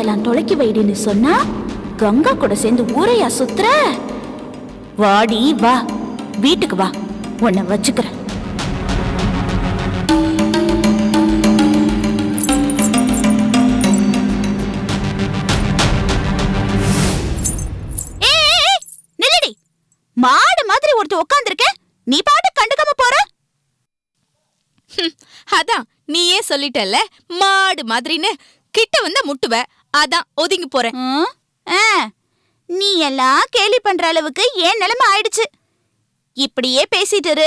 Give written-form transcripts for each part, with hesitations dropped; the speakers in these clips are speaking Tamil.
அதெல்லாம் தொலைக்கி வைடின்னு சொன்னா கங்கா கூட சேர்ந்து ஊரையா சுத்துற? வாடி வா, வீட்டுக்கு வா, உன்னை வச்சுக்கிறேன். நில்லடி, மாடு மாதிரி ஒருத்தர் உட்கார்ந்திருக்க, நீ பாட்டு கண்டுக்காம போற. அதான் நீயே சொல்லிட்டல மாடு மாதிரின்னு. கிட்ட வந்தா முட்டுவ, அதான் ஒதுங்கி போறேன். நீ எல்லாம் கேலி பண்ற அளவுக்கு ஏன் நிலைமை ஆயிடுச்சு. இப்படியே பேசிட்டு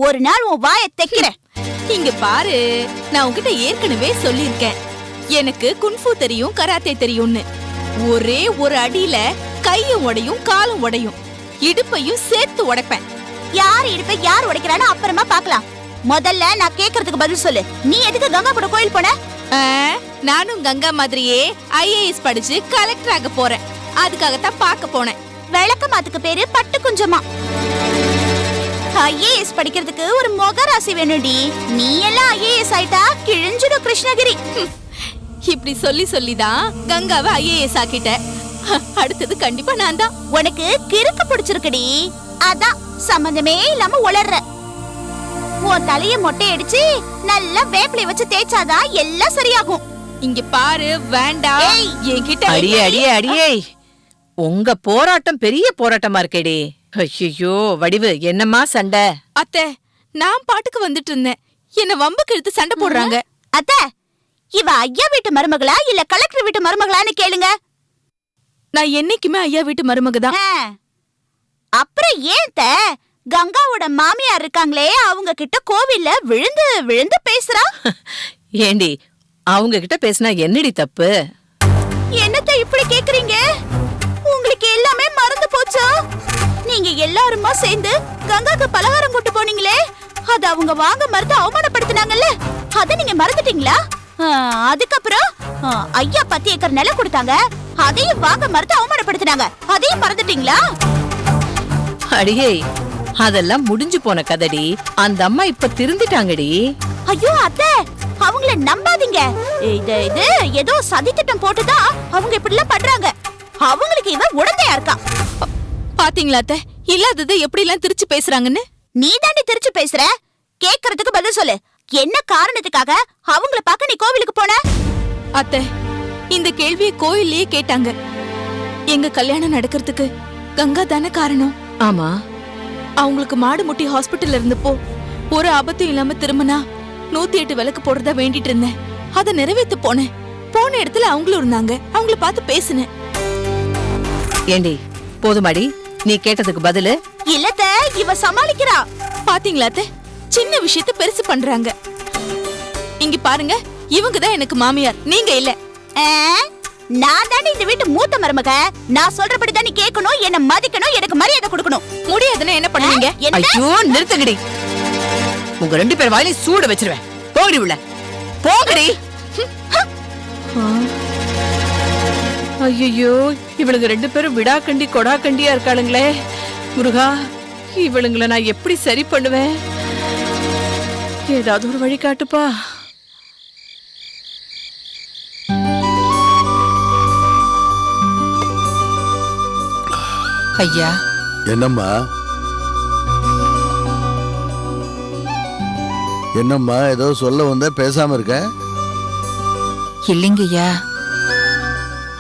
ஒரு நாள் உன் வாயை தைக்கிறேன். இங்க பாரு, நான் உன்கிட்ட ஏற்கனவே சொல்லிருக்கேன், எனக்கு குன்ஃபு தெரியும், கராத்தே தெரியும்னு. ஒரே ஒரு அடியில கையும் உடையும் காலும் உடையும், இடுப்பையும் சேர்த்து உடைப்பேன். யார் இடுப்பை யார் உடைக்கிறான்னு அப்புறமா பாக்கலாம். முதல்ல நான் கேக்குறதுக்கு பதில் சொல்லு. நீ எதுக்கு கங்கா கூட கோயில் போன? நானும் கங்கா மாதிரியே IAS படிச்சு கலெக்டர் ஆக போறேன். அதுக்காகத்தான் பார்க்க போனேன். விளக்கமாத்துக்கு பேரு பட்டு குஞ்சமா. IAS படிக்கிறதுக்கு ஒரு மொகராசி வேணும்டி. நீ எல்லாம் IAS ஆயிட்டா கிழிஞ்சிடும் கிருஷ்ணகிரி. இப்படி சொல்லி சொல்லிதான் கங்காவை IAS ஆக்கிட்ட. அடுத்தது கண்டிப்பா நான் தான். உனக்கு கிறுக்கு பிடிச்சிருக்குடி, அதான் சம்பந்தமே இல்லாம உளர்ற. உன் தலைய மொட்டை அடிச்சு நல்லா வேப்பிலை வச்சு தேய்ச்சாதான் எல்லாம் சரியாகும். இங்க பாரு, வேண்டாம் என்கிட்ட. அடியே அடியே அடியே, உங்க போராட்டம் பெரிய போராட்டமா இருக்கேடி. ஐயோ வடிவு, என்னம்மா சண்டை? அத்தை, நான் பாட்டுக்கு வந்துட்டு இருந்தேன், என்ன வம்புக்கு இழுத்து சண்டை போடுறாங்க. அத்தை, இவ ஐயா வீட்டு மருமகளா இல்ல கலெக்டர் வீட்டு மருமகளான்னு கேளுங்க. நான் என்னைக்குமே ஐயா வீட்டு மருமகதான். அப்புறம் ஏன் கங்காவோட மாமியார் இருக்காங்களே, அவங்க கிட்ட கோவில்ல விழுந்து விழுந்து பேசுறா? ஏண்டி, அவங்க கிட்ட பேசினா என்னடி தப்பு? என்னத்த இப்படி கேக்குறீங்க? உங்களுக்கு எல்லாமே மறந்து போச்சா? நீங்க எல்லாருமா சேர்ந்து கங்காக்கு பலகாரம் கொண்டு போனீங்களே, அத அவங்க வாங்க மறுத்து அவமானப்படுத்தினாங்கல்ல, அத நீங்க மறந்துட்டீங்களா? அதுக்கப்புறம் ஐயா 10 ஏக்கர் நிலம் கொடுத்தாங்க, அதையும் வாங்க மறுத்து அவமானப்படுத்தினாங்க, அதையும் மறந்துட்டீங்களா? அடியே, அதெல்லாம் முடிஞ்சு போன கதடி. அந்த அம்மா இப்ப திருந்திட்டாங்கடி. ஐயோ அத்தை, அவங்கள நம்பாதீங்க. இது ஏதோ சதி திட்டம் போட்டுதான் அவங்க இப்படி எல்லாம் பண்றாங்க. அவங்களுக்கு இவ உடந்தையா இருக்கா. பாத்தீங்களா அத்தை, இல்லாதது எப்படி எல்லாம் திருச்சு பேசுறாங்கன்னு? நீ தாண்டி திருச்சு பேசுற. கேக்குறதுக்கு பதில் சொல்லு. என்ன காரணத்துக்காக அவங்கள பார்க்க நீ கோவிலுக்கு போன? அத்தை, இந்த கேள்வியை கோயில்லயே கேட்டாங்க. எங்க கல்யாணம் நடக்கிறதுக்கு கங்கா தானே காரணம். ஆமா, அவங்களுக்கு மாடு முட்டி ஹாஸ்பிட்டல்ல இருந்தப்போ ஒரு ஆபத்தும் இல்லாம திரும்பினா 108 விளக்கு போடுறதா வேண்டிட்டு இருந்தேன். அதை நிறைவேற்ற போனேன். போன இடத்துல அவங்களும் இருந்தாங்க, அவங்கள பார்த்து பேசினேன். ஏண்டி போதுமாடி, நீ கேட்டதுக்கு பதிலு? இல்லத்த, இவ சமாளிக்கிறா. பாத்தீங்களா அத்தை, சின்ன விஷயத்த பெருசு பண்றாங்க. இங்க பாருங்க, இவங்க தான் எனக்கு மாமியார், நீங்க இல்ல. நான் தானே இந்த வீட்டு மூத்த மருமக. நான் சொல்றபடி தானே கேட்கணும், என்ன மதிக்கணும், எனக்கு மரியாதை கொடுக்கணும். முடியாதுன்னா என்ன பண்ணுவீங்க? ஐயோ நிறுத்துங்கடி, உங்க 2 பேர் வாயிலையும் சூட வச்சிருவேன். போகடி உள்ள, போகடி. ஐயோ, இவளுங்க 2 பேரும் விடா கண்டி கொடா கண்டியா இருக்காளுங்களே. முருகா, இவளுங்களை நான் எப்படி சரி பண்ணுவேன்? ஏதாவது ஒரு வழி காட்டுப்பா. ஐயா. என்னம்மா என்னம்மா ஏதோ சொல்ல வந்த, பேசாம இருக்க? இல்லைங்கய்யா,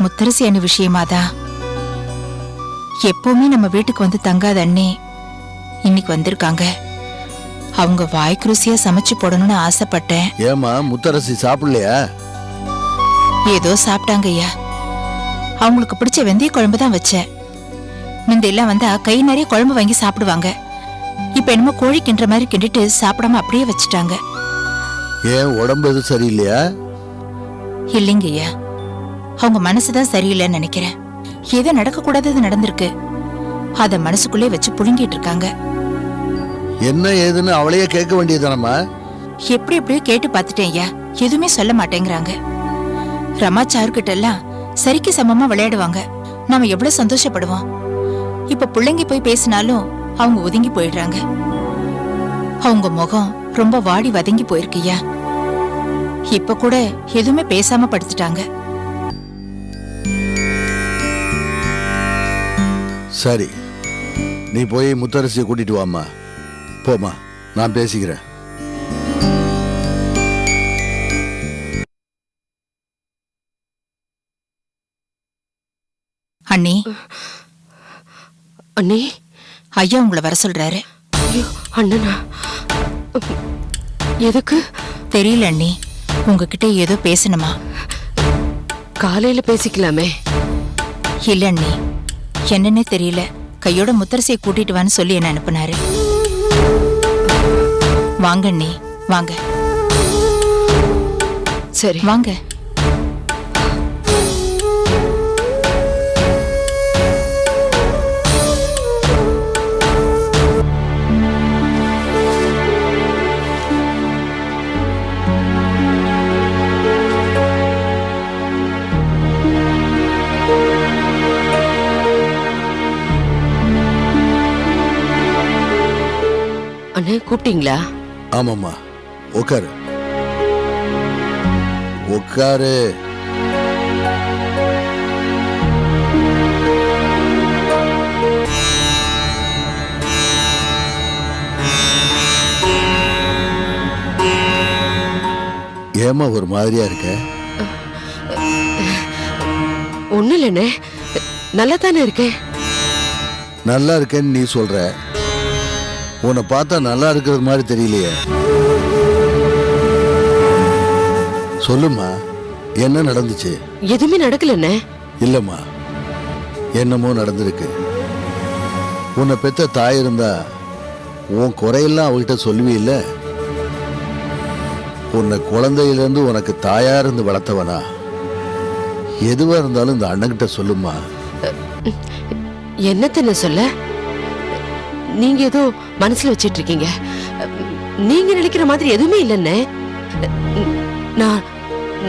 முத்தரசி அண்ணி விஷயமாதான். எப்பவுமே நம்ம வீட்டுக்கு வந்து தங்காத அண்ணி இன்னைக்கு வந்திருக்காங்க. அவங்க வாய்க்கு ருசியா சமைச்சு போடணும்னு ஆசைப்பட்டேன். ஏமா முத்தரசி சாப்பிடலையா? ஏதோ சாப்பிட்டாங்க ஐயா. அவங்களுக்கு பிடிச்ச வெந்தய குழம்பு தான் வச்சேன். முந்தையெல்லாம் வந்தா கை நிறைய குழம்பு வாங்கி சாப்பிடுவாங்க. இப்ப என்னமோ கோழி கிண்டுற மாதிரி கிண்டிட்டு சாப்பிடாம அப்படியே வச்சுட்டாங்க. ஏன் உடம்பு எதுவும் சரியில்லையா? இல்லைங்க ஐயா, அவங்க மனசுதான் சரியில்லைன்னு நினைக்கிறேன். ஏதோ நடக்க கூடாதது நடந்திருக்கு, அத மனசுக்குள்ளே வச்சு புழுங்கிட்டு இருக்காங்க. என்ன ஏதுன்னு அவளையே கேட்க வேண்டியதானம்மா? எப்படி எப்படியோ கேட்டு பார்த்துட்டேன் ஐயா, எதுவுமே சொல்ல மாட்டேங்கிறாங்க. ரமாச்சாருக்கிட்ட எல்லாம் சரிக்கு சமமா விளையாடுவாங்க, நாம எவ்வளவு சந்தோஷப்படுவோம். இப்ப பிள்ளைங்க போய் பேசினாலும் அவங்க ஒதுங்கி போயிடுறாங்க. அவங்க முகம் ரொம்ப வாடி வதங்கி போயிருக்குயா. இப்ப கூட எதுவுமே பேசாம படுத்துட்டாங்க. சரி, நீ போய் முத்தரசியை கூட்டிட்டு வாம்மா. போமா, நான் பேசிக்கிறேன். அண்ணி, அண்ணி, ஐயா உங்களை வர சொல்றாரு. ஐயோ அண்ணனா, எதுக்கு? தெரியல அண்ணி, உங்ககிட்ட ஏதோ பேசணுமா? காலையில பேசிக்கலாமே. இல்ல அண்ணி, என்னன்னே தெரியல, கையோட முத்தரசியை கூட்டிட்டு வான்னு சொல்லி என்ன அனுப்புனாரு. வாங்க அண்ணி, வாங்க. சரி வாங்க. அண்ணே, கூப்பிட்டீங்களா? ஆமாம்மா, உட்காரு உட்காரு. ஏமா ஒரு மாதிரியா இருக்க? ஒண்ணு இல்லண்ணே, நல்லா தானே இருக்கேன். நல்லா இருக்கேன்னு நீ சொல்ற, உன்னை பார்த்தா நல்லா இருக்கிறது மாதிரி தெரியலையே. சொல்லுமா, என்ன நடந்துச்சு? எதுவுமே நடக்கலண்ணே. இல்லம்மா, என்னமோ நடந்திருக்கு. உன்னை பெத்த தாய் இருந்தா உன் குறையெல்லாம் அவள்கிட்ட சொல்லுவே இல்ல. உன்னை குழந்தையிலிருந்து உனக்கு தாயா இருந்து வளர்த்தவனா? எதுவா இருந்தாலும் இந்த அண்ணன்கிட்ட சொல்லுமா. என்னத்தன்னு சொல்ல? நீங்க ஏதோ மனசுல வச்சிட்டு இருக்கீங்க. நீங்க நினைக்கிற மாதிரி எதுவுமே இல்லைன்னு.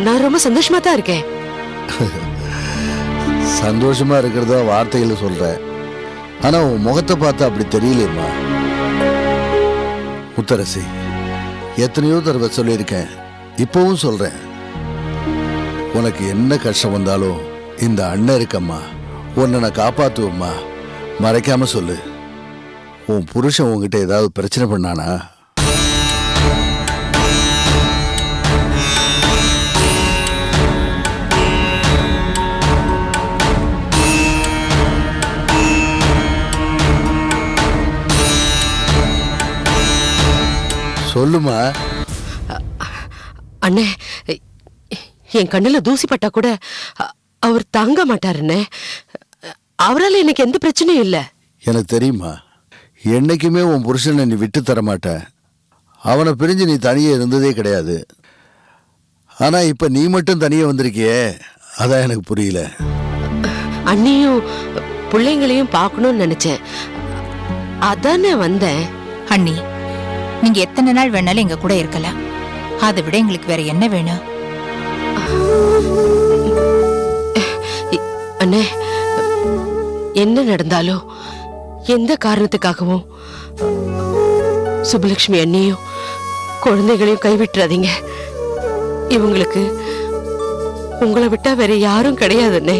நான் ரொம்ப சந்தோஷமா தான் இருக்கேன். சந்தோஷமா இருக்கிறதா வார்த்தைகளை சொல்ற, ஆனா உன் முகத்தை பார்த்தா அப்படி தெரியலையம்மா. முத்தரசி, எத்தனையோ தடவை சொல்லியிருக்கேன், இப்பவும் சொல்றேன், உனக்கு என்ன கஷ்டம் வந்தாலும் இந்த அண்ணன் இருக்கம்மா, உன்னை நான் காப்பாத்துவம்மா. மறைக்காம சொல்லு. உன் புருஷன் உங்ககிட்ட ஏதாவது பிரச்சனை பண்ணானா? சொல்லுமா. அண்ணே, என் கண்ணுல தூசி பட்டா கூட அவர் தாங்க மாட்டாருண்ணே. அவரால் எனக்கு எந்த பிரச்சனையும் இல்லை. எனக்கு தெரியுமா, என்னைக்குமே உன் புருஷனை நீ விட்டு தர மாட்ட. அவனை பிரிஞ்சு நீ தனியே இருந்ததே கிடையாது. ஆனா இப்ப நீ மட்டும் தனியே வந்திருக்கியே, அதான் எனக்கு புரியல. அண்ணியும் பிள்ளைங்களையும் பார்க்கணும்னு நினைச்சேன், அதானே வந்தேன். அண்ணி, நீங்க எத்தனை நாள் வேணாலும் எங்க கூட இருக்கலாம். அதை விட எங்களுக்கு வேற என்ன வேணும்? அண்ணே, என்ன நடந்தாலும் எந்த காரணத்துக்காகவும் சுப்புலட்சுமி அண்ணியும் குழந்தைகளையும் கைவிட்டுறாதீங்க. இவங்களுக்கு உங்களை விட்டா வேற யாரும் கிடையாதுண்ணே.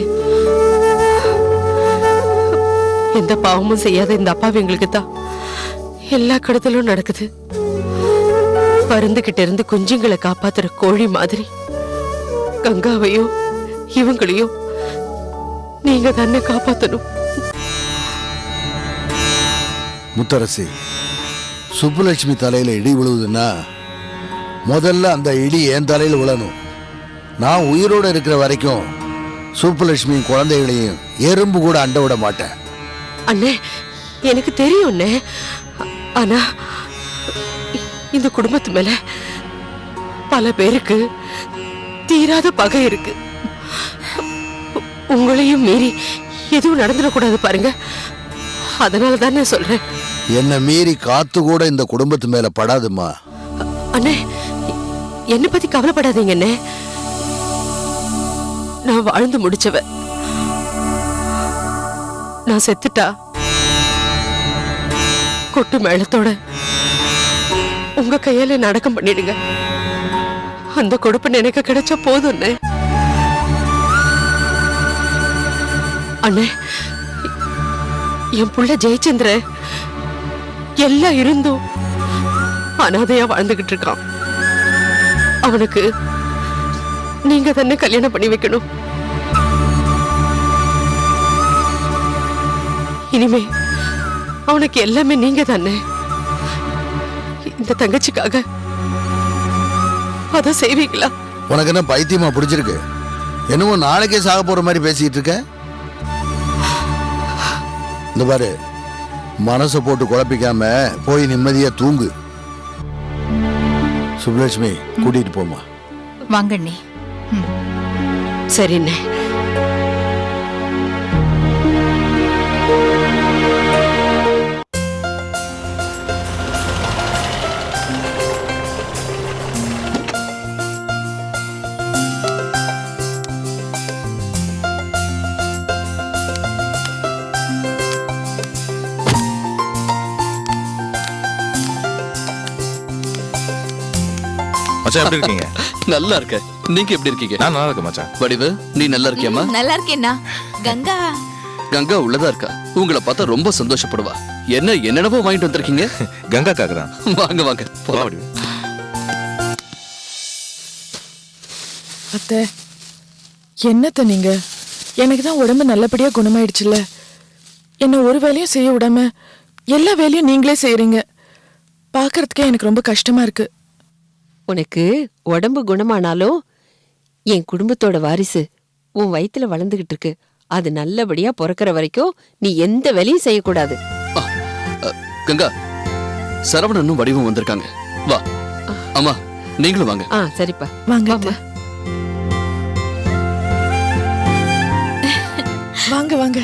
எந்த பாவமும் செய்யாத இந்த அப்பாவி எங்களுக்கு தான் எல்லா கடத்தலும் நடக்குது. பருந்துகிட்ட இருந்து குஞ்சுங்களை காப்பாத்துற கோழி மாதிரி கங்காவையும் இவங்களையும் நீங்க தானே காப்பாத்தணும். முத்தரசி, சுப்புலட்சுமி தலையில இடி விழுவுதுன்னா முதல்ல அந்த இடி என் தலையில விழணும். நான் உயிரோட இருக்கிற வரைக்கும் சுப்புலட்சுமி குழந்தைகளையும் எறும்பு கூட அண்ட விட மாட்டேன். அண்ணே, எனக்கு தெரியும் அண்ணே. ஆனா இந்த குடும்பத்து மேல பல பேருக்கு தீராத பகை இருக்கு. உங்களையும் மீறி எதுவும் நடந்துடக்கூடாது பாருங்க. அதனால தானே சொல்றேன். என்ன மீறி காத்து கூட இந்த குடும்பத்து மேல படாதுமா. அண்ணே, என்னை பத்தி கவலைப்படாதீங்க அண்ணே. நான் வாழ்ந்து முடிச்சவ. நான் செத்துட்டா கொட்டு மேளத்தோட உங்க கையால நடக்கம் பண்ணிடுங்க. அந்த கொடுப்பு எனக்கு கிடைச்சா போதும் அண்ணே. அண்ணே, என் புள்ள ஜெயச்சந்திர எல்லாம் இருந்தும் அனாதையா வாழ்ந்துகிட்டு இருக்கான். அவனுக்கு நீங்க தானே கல்யாணம் பண்ணி வைக்கணும். இனிமே அவனுக்கு எல்லாமே நீங்க தானே. இந்த தங்கச்சிக்காக அத செய்வீங்களா? உனக்கு என்ன பைத்தியமா பிடிச்சிருக்கு? என்னவோ நாளைக்கே சாக போற மாதிரி பேசிட்டு இருக்க. இந்த பாரு, மனசை போட்டு குழப்பிக்காம போய் நிம்மதியா தூங்கு. சுப்லட்சுமி, கூட்டிட்டு போமா. வாங்கண்ணே. சரிண்ணே. மச்சான் எப்படி இருக்கீங்க? நல்லா இருக்க. நீங்க எப்படி இருக்கீங்க? நான் நல்லா இருக்கேன் மச்சான். வடிவு, நீ நல்லா இருக்கியாமா? நல்லா இருக்கேன்னா. கங்கா கங்கா உள்ளதா இருக்கா. உங்களை பார்த்தா ரொம்ப சந்தோஷப்படுவா. என்னென்னவோ வாங்கிட்டு வந்திருக்கீங்க? கங்காக்காக தான். வாங்க வாங்க போலாம். வடிவு. அத்தை, என்னத்த நீங்க? எனக்கு தான் உடம்பு நல்லபடியா குணமாயிடுச்சுல்ல. என்ன ஒரு வேலையும் செய்ய விடாம எல்லா வேலையும் நீங்களே செய்யறீங்க. பாக்குறதுக்கே எனக்கு ரொம்ப கஷ்டமா இருக்கு. உனக்கு உடம்பு குணமானாலும் என் குடும்பத்தோட வாரிசு உன் வயித்துல வளர்ந்துகிட்டு இருக்கு. அது நல்லபடியா பிறக்கிற வரைக்கும் நீ எந்த வேலையும் செய்யக்கூடாது. கங்கா, சரவணனும் வடிவும் வந்திருக்காங்க. வா அம்மா, நீங்களும் வாங்க. சரிப்பா, வாங்க வாம்மா. அத்தை. வாங்க வாங்க.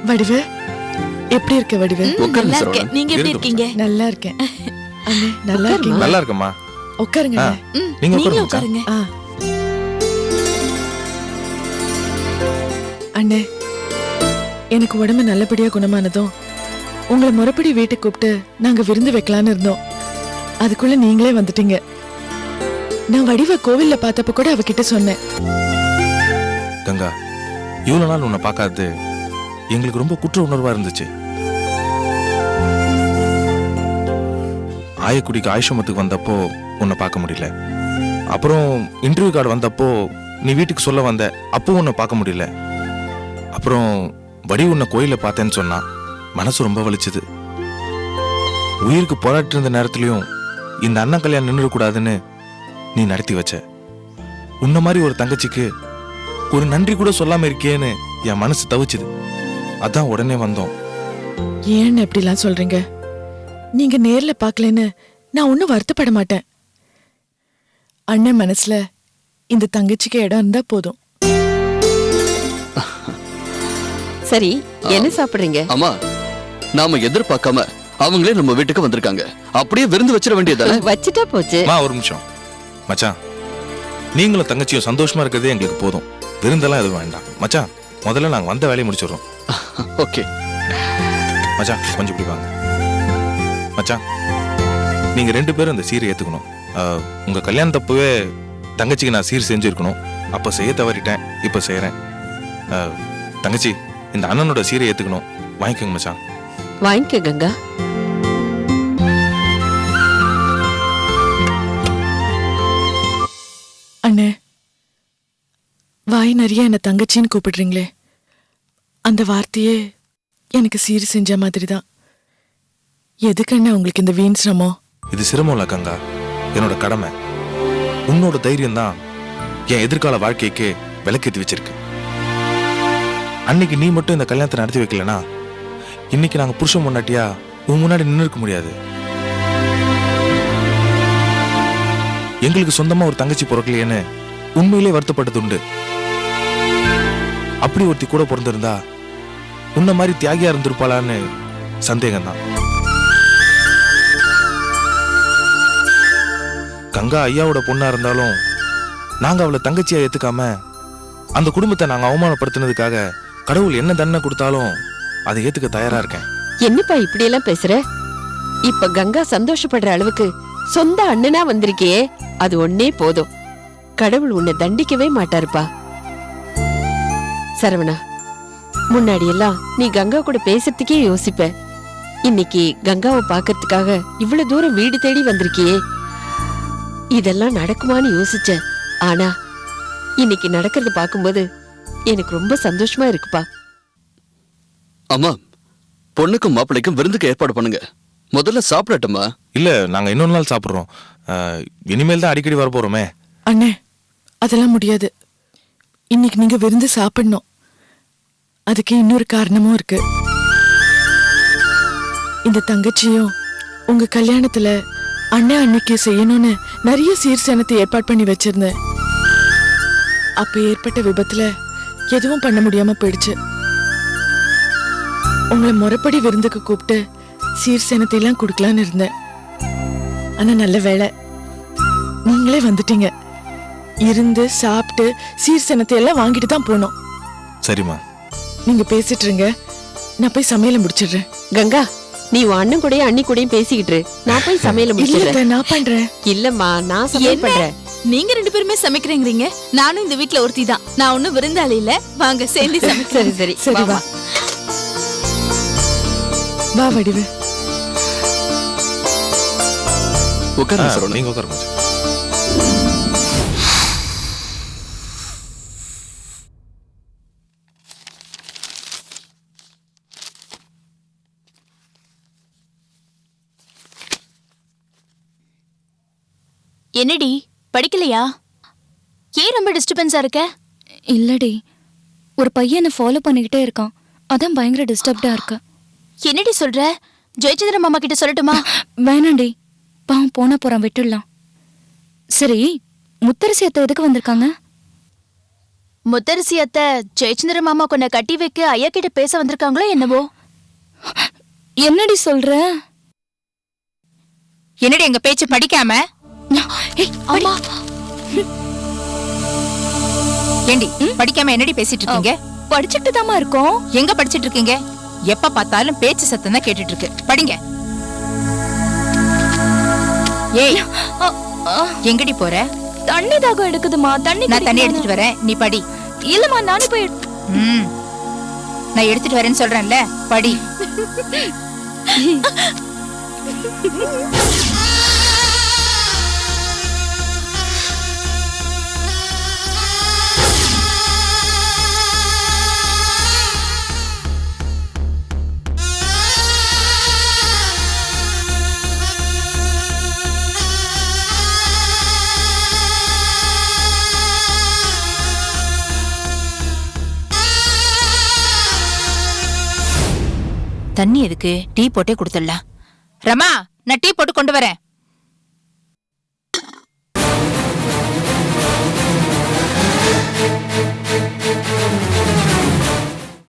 வடிவு, எப்படி இருக்க வடிவு? உட்காருங்க நல்லா சரவணன். இருக்கேன். நீங்க எப்படி இருக்கீங்க? நல்லா இருக்கேன். அண்ணே, நல்லா இருக்கீங்க? நல்லா இருக்கம்மா. உட்காருங்க ஆ, அண்ணே. நீங்க நீங்களும் உட்காருங்க மச்சான். உட்காருங்க. அண்ணே, எனக்கு உடம்பு நல்லபடியா குணமானதும் உங்களை முறைப்படி வீட்டுக்கு கூப்பிட்டு நாங்க விருந்து வைக்கலான்னு இருந்தோம். அதுக்குள்ள நீங்களே வந்துட்டீங்க. நான் வடிவ கோவில்ல பார்த்தப்ப கூட அவகிட்ட சொன்னேன். கங்கா, இவ்வளவு நாள் உன்னை பார்க்காதது எங்களுக்கு ரொம்ப குற்ற உணர்வா இருந்துச்சு. ஆயக்குடிக்கு ஆயுஷமத்துக்கு வந்தப்போ உன்னை பார்க்க முடியல. அப்புறம் இன்டர்வியூ கார்டு வந்தப்போ நீ வீட்டுக்கு சொல்ல வந்த, அப்போ உன்னை பார்க்க முடியல. அப்புறம் வடி உன்னை கோயில பார்த்தேன்னு சொன்னா மனசு ரொம்ப வலிச்சுது. உயிருக்கு போராட்டி இருந்த நேரத்திலையும் இந்த அண்ணன் கல்யாணம் நின்றுடக்கூடாதுன்னு நீ நடத்தி வச்ச. உன்ன மாதிரி ஒரு தங்கச்சிக்கு ஒரு நன்றி கூட சொல்லாம இருக்கேன்னு என் மனசு தவிச்சுது. அதான் உடனே வந்தோம். ஏன்னு எப்படிலாம் சொல்றீங்க? நீங்க நேர்ல பார்க்கலன்னு நான் ஒன்னும் வருத்தப்பட மாட்டேன். அண்ணன் மனசுல இந்த தங்கச்சிக்கு இடம் இருந்தா போதும். சரி, என்ன சாப்பிடுறீங்க? அம்மா, நாம எதிர்பார்க்காம அவங்களே நம்ம வீட்டுக்கு வந்திருக்காங்க. அப்படியே விருந்து வச்சிட வேண்டியதானே? வச்சுட்டா போச்சு. ஒரு நிமிஷம் மச்சான், நீங்களும் தங்கச்சியும் சந்தோஷமா இருக்கிறதே எங்களுக்கு போதும். விருந்தெல்லாம் எதுவும் வேண்டாம் மச்சான். முதல்ல நாங்க வந்த வேலையை முடிச்சிடுறோம். ஓகே மச்சான், கொஞ்சம் இப்படி வாங்க. மச்சான், நீங்க 2 பேரும் இந்த சீரை ஏத்துக்கணும். உங்க கல்யாணத்தப்பவே தங்கச்சிக்கு நான் சீர் செஞ்சிருக்கணும். அப்ப செய்ய தவறிட்டேன், இப்ப செய்யறேன். தங்கச்சி, இந்த அண்ணனோட சீரை ஏத்துக்கணும். வாங்கிக்கோங்க மச்சான். வாங்கிக்க கங்கா. அண்ணே, வாய் நிறைய என்ன தங்கச்சின்னு கூப்பிடுறீங்களே, அந்த வார்த்தையே எனக்கு சீர் செஞ்ச மாதிரி தான். எதுக்கு அண்ணே உங்களுக்கு இந்த வீண் சிரமம்? இது சிரமம் இல்ல கங்கா, என்னோட கடமை. உன்னோட தைரியம் தான் என் எதிர்கால வாழ்க்கைக்கு விளக்கேத்தி வச்சிருக்கு. அன்னைக்கு நீ மட்டும் இந்த கல்யாணத்தை நடத்தி வைக்கலனா இன்னைக்கு நாங்க புருஷன் முன்னாட்டியா உன் முன்னாடி நின்று இருக்க முடியாது. எங்களுக்கு சொந்தமா ஒரு தங்கச்சி பிறக்கலையேன்னு உண்மையிலே வருத்தப்பட்டது உண்டு. அப்படி ஒருத்தி கூட பிறந்திருந்தா உன்ன மாதிரி தியாகியா இருந்திருப்பாளான்னு சந்தேகம் தான். கங்கா ஐயாவோட பொண்ணா இருந்தாலும் நாங்க அவளை தங்கச்சியா ஏத்துக்காம அந்த குடும்பத்தை நாங்க அவமானப்படுத்தினதுக்காக கடவுள் என்ன தண்டனை கொடுத்தாலும் அதை ஏத்துக்க தயாரா இருக்கேன். என்னப்பா இப்படி எல்லாம் பேசுற? இப்ப கங்கா சந்தோஷப்படுற அளவுக்கு சொந்த அண்ணனா வந்திருக்கே, அது ஒன்னே போதும். கடவுள் உன்னை தண்டிக்கவே மாட்டாருப்பா. சரவணா, முன்னாடி எல்லாம் நீ கங்கா கூட பேசுறதுக்கே யோசிப்ப. இன்னைக்கு கங்காவை பாக்கறதுக்காக இவ்வளவு தூரம் வீடு தேடி வந்திருக்கியே. இதெல்லாம் நடக்குமான்னு யோசிச்ச. ஆனா இன்னைக்கு நடக்கிறத பாக்கும்போது எனக்கு ரொம்ப சந்தோஷமா இருக்குப்பா. அம்மா, பொண்ணுக்கும் மாப்பிள்ளைக்கும் விருந்துக்கு ஏற்பாடு பண்ணுங்க. முதல்ல சாப்பிடட்டுமா? இல்ல, நாங்க இன்னொரு நாள் சாப்பிடுறோம். இனிமேல் தான் அடிக்கடி வர போறோமே. அண்ணே, அதெல்லாம் முடியாது. இன்னைக்கு நீங்க விருந்து சாப்பிடணும். அதுக்கு இன்னொரு காரணமும் இருக்கு. இந்த தங்கச்சியும் உங்க கல்யாணத்துல அண்ணன் அன்னைக்கு செய்யணும்னு நிறைய சீர்சேனத்தை ஏற்பாடு பண்ணி வச்சிருந்தேன். அப்ப ஏற்பட்ட விபத்துல எதுவும் பண்ண முடியாம போயிடுச்சு. உங்களை முறைப்படி விருந்துக்கு கூப்பிட்டு சீர்சேனத்தை எல்லாம் கொடுக்கலான்னு இருந்தேன். ஆனா நல்ல வேளை நீங்களே வந்துட்டீங்க. இருந்து சாப்பிட்டு சீர்சேனத்தை எல்லாம் வாங்கிட்டு தான் போனோம். சரிம்மா, நீங்க பேசிட்டு இருங்க, நான் போய் சமையல முடிச்சிடுறேன். கங்கா, நீ உன் அண்ணன் கூடயும் அண்ணி கூடயும் பேசிக்கிட்டு இரு. நான் போய் சமையல முடிச்சிடுறேன். இல்ல, நான் பண்றேன். இல்லம்மா, நான் சமையல் பண்றேன். நீங்க 2 பேருமே சமைக்கிறீங்க. நானும் இந்த வீட்ல ஒருத்தி தான். நான் ஒண்ணும் விருந்தாளி இல்ல. வாங்க சேர்ந்து சமைக்கிறேன். சரி சரி, வா வா வடிவு. உட்காருங்க சரவணன். நீங்க உட்காருங்க. என்னடி படிக்கலையா? ஏன் ரொம்ப டிஸ்டர்பன்ஸா இருக்க? இல்லடி, ஒரு பையனை ஃபாலோ பண்ணிக்கிட்டே இருக்கான். அதான் பயங்கர டிஸ்டர்ப்டா இருக்கு. என்னடி சொல்ற? ஜெயச்சந்திர மாமா கிட்ட சொல்லட்டுமா? வேணாண்டி, பாவம் போனா போறான், விட்டுடலாம். சரி, முத்தரசி அத்தை எதுக்கு வந்திருக்காங்க? முத்தரசி அத்தை ஜெயச்சந்திர மாமா கொன்ன கட்டி வைக்க ஐயா கிட்ட பேச வந்திருக்காங்களோ என்னவோ. என்னடி சொல்ற? என்னடி எங்க பேச்சு படிக்காம? அம்மா, ஏண்டி படிக்காம என்னடி பேசிட்டு இருக்கீங்க? படிச்சுட்டு தாமா இருக்கோம். எங்க படிச்சிட்டு இருக்கீங்க? எப்ப பார்த்தாலும் பேச்சு சத்தம் தான் கேட்டுட்டு இருக்கு. படிங்க. ஏய், எங்கடி போற? தண்ணி தாகம் எடுக்குதுமா. நான் தண்ணி எடுத்துட்டு வரேன், நீ படி. இல்லம்மா, நானே போய் நான் எடுத்துட்டு வரேன்னு சொல்றேன்ல, படி. தண்ணி எதுக்கு? டீ போட்டே கொடுத்துடலாம். ரமா, நான் டீ போட்டு கொண்டு வரேன்.